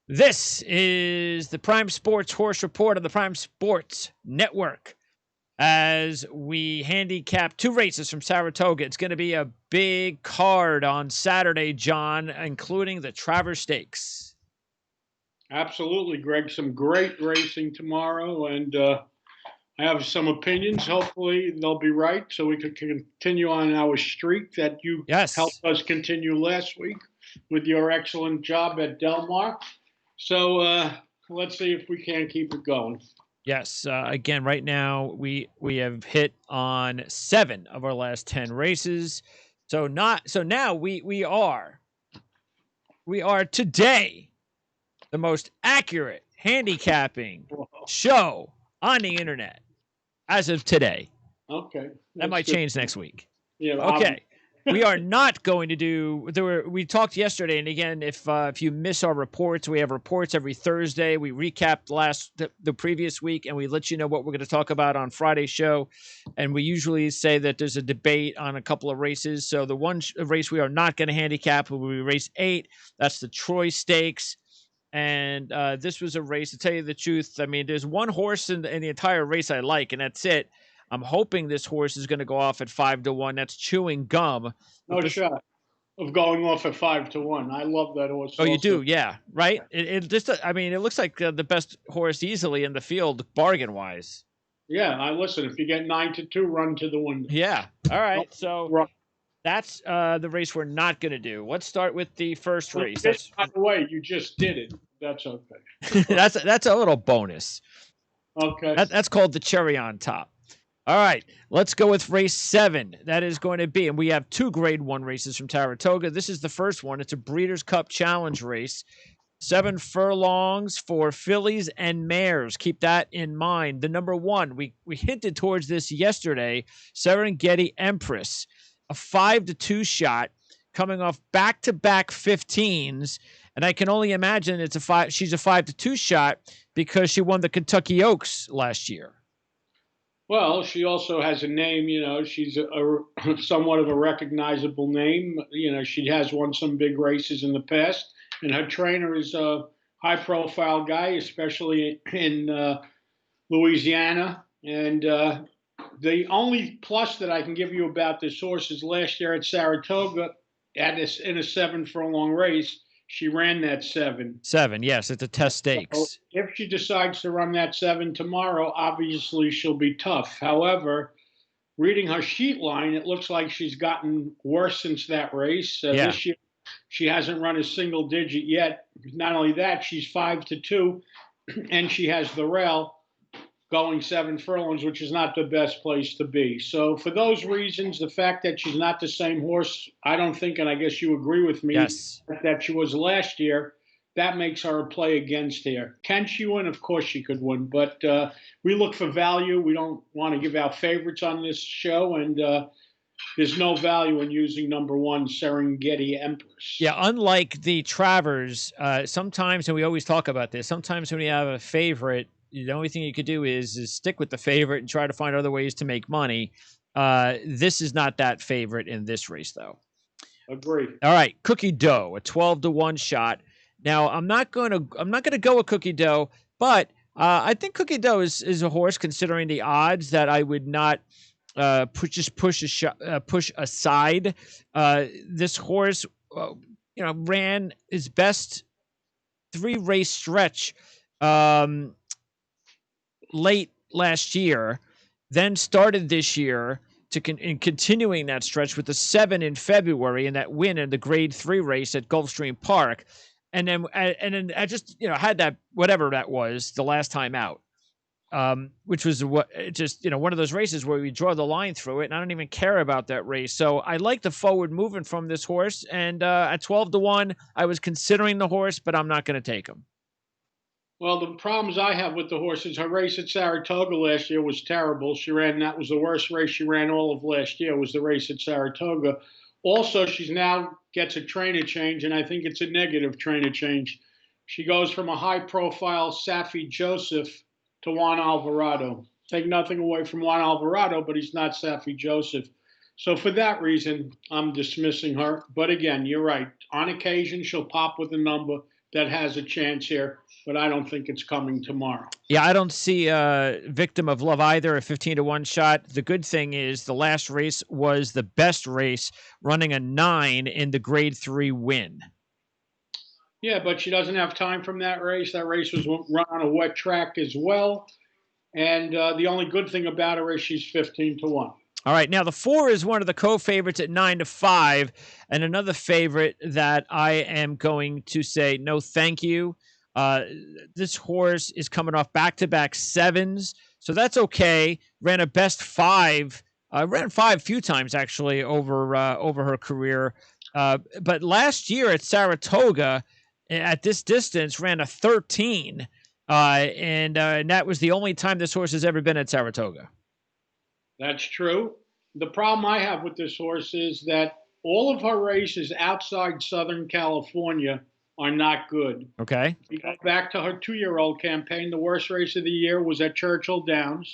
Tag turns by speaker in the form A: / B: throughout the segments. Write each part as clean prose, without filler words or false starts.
A: This is the Prime Sports Horse Report on the Prime Sports Network. As we handicap two races from Saratoga, it's going to be a big card on Saturday, John, including the Travers Stakes.
B: Absolutely, Greg. Some great racing tomorrow, and I have some opinions. Hopefully, they'll be right, so we can continue on our streak that you helped
A: Yes.
B: us continue last week with your excellent job at Del Mar. So let's see if we can keep it going.
A: Yes. Again, right now we have hit on 7 of our last 10 races. So now we are today the most accurate handicapping show on the internet as of today.
B: Okay,
A: That
B: that's
A: might
B: good.
A: change next week.
B: Yeah,
A: Okay. We are not going to do. We talked yesterday, and again, if you miss our reports, we have reports every Thursday. We recap the previous week, and we let you know what we're going to talk about on Friday's show. And we usually say that there's a debate on a couple of races. So the one race we are not going to handicap will be race 8. That's the Troy Stakes. And this was a race. To tell you the truth, I mean, there's one horse in the entire race I like, and that's it. I'm hoping this horse is going to go off at 5-1. That's Chewing Gum.
B: no shot of going off at 5-1. I love that horse.
A: Oh, you
B: Also,
A: do, yeah, right. It just, I mean, it looks like the best horse easily in the field, bargain wise.
B: yeah. I listen. If you get 9-2, run to the window.
A: Yeah. All right.
B: Don't
A: So
B: run.
A: that's the race we're not going to do. Let's start with the first race.
B: By the way, you just did it. That's okay.
A: That's a little bonus.
B: Okay.
A: That's called the cherry on top. All right, let's go with race 7. That is going to be, and we have 2 Grade 1 races from Saratoga. This is the first one. It's a Breeders' Cup Challenge race. 7 furlongs for fillies and mares. Keep that in mind. The number 1, we hinted towards this yesterday, Serengeti Empress, a 5-2 shot coming off back-to-back 15s. And I can only imagine she's a 5-2 shot because she won the Kentucky Oaks last year.
B: Well, she also has a name. She's a somewhat of a recognizable name. She has won some big races in the past, and her trainer is a high-profile guy, especially in Louisiana. And the only plus that I can give you about this horse is last year at Saratoga, in a 7 furlong race, she ran that 7.
A: 7, yes, it's a test
B: So
A: stakes.
B: if she decides to run that 7 tomorrow, obviously she'll be tough. However, reading her sheet line, it looks like she's gotten worse since that race.
A: Yeah.
B: This year, she hasn't run a single digit yet. Not only that, she's 5-2, and she has the rail going 7 furlongs, which is not the best place to be. So for those reasons, the fact that she's not the same horse, I don't think, and I guess you agree with me,
A: Yes.
B: that she was last year, that makes her a play against here. Can she win? Of course she could win, but we look for value. We don't want to give out favorites on this show, and there's no value in using number 1, Serengeti Empress.
A: Yeah, unlike the Travers, sometimes, and we always talk about this, sometimes when you have a favorite, the only thing you could do is stick with the favorite and try to find other ways to make money. This is not that favorite in this race, though.
B: Agree.
A: All right, Cookie Dough, a 12-1 shot. Now, I'm not gonna go with Cookie Dough, but I think Cookie Dough is a horse, considering the odds, that I would not push aside. This horse, ran his best 3-race stretch late last year, then started this year in continuing that stretch with the 7 in February and that win in the Grade 3 race at Gulfstream Park. And then I just, had that, whatever that was, the last time out, which was one of those races where we draw the line through it, and I don't even care about that race. So I like the forward movement from this horse, and at 12-1, I was considering the horse, but I'm not going to take him.
B: Well, the problems I have with the horse is her race at Saratoga last year was terrible. That was the worst race she ran all of last year, was the race at Saratoga. Also, she's now gets a trainer change, and I think it's a negative trainer change. She goes from a high-profile Safi Joseph to Juan Alvarado. Take nothing away from Juan Alvarado, but he's not Safi Joseph. So for that reason, I'm dismissing her. But again, you're right. On occasion, she'll pop with a number. that has a chance here, but I don't think it's coming tomorrow.
A: Yeah, I don't see Victim of Love either, a 15-1 shot. The good thing is the last race was the best race, running a 9 in the Grade 3 win.
B: Yeah, but she doesn't have time from that race. That race was run on a wet track as well. And the only good thing about her is she's 15-1.
A: All right, now the 4 is one of the co-favorites at 9-5, and another favorite that I am going to say no thank you. This horse is coming off back-to-back 7s, so that's okay. Ran a best 5, ran 5 a few times actually over her career, but last year at Saratoga, at this distance, ran a 13, and that was the only time this horse has ever been at Saratoga.
B: That's true. The problem I have with this horse is that all of her races outside Southern California are not good.
A: Okay.
B: We go back to her 2-year-old campaign. The worst race of the year was at Churchill Downs.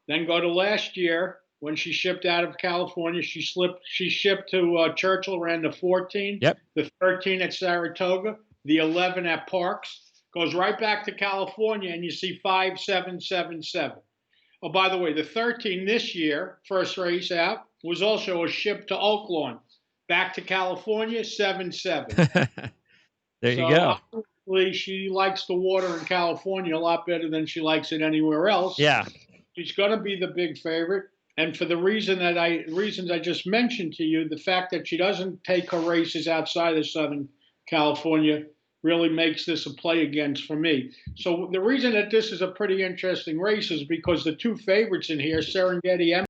B: Then go to last year when she shipped out of California. She shipped to Churchill, ran the 14,
A: Yep.
B: the 13 at Saratoga, the 11 at Parks. Goes right back to California, and you see 5, 7, 7, 7. Oh, by the way, the 13 this year, first race out, was also a ship to Oaklawn. Back to California, 7-7.
A: There you go.
B: Obviously, she likes the water in California a lot better than she likes it anywhere else.
A: Yeah.
B: She's going to be the big favorite. And for the reasons I just mentioned to you, the fact that she doesn't take her races outside of Southern California really makes this a play against for me. So the reason that this is a pretty interesting race is because the 2 favorites in here, Serengeti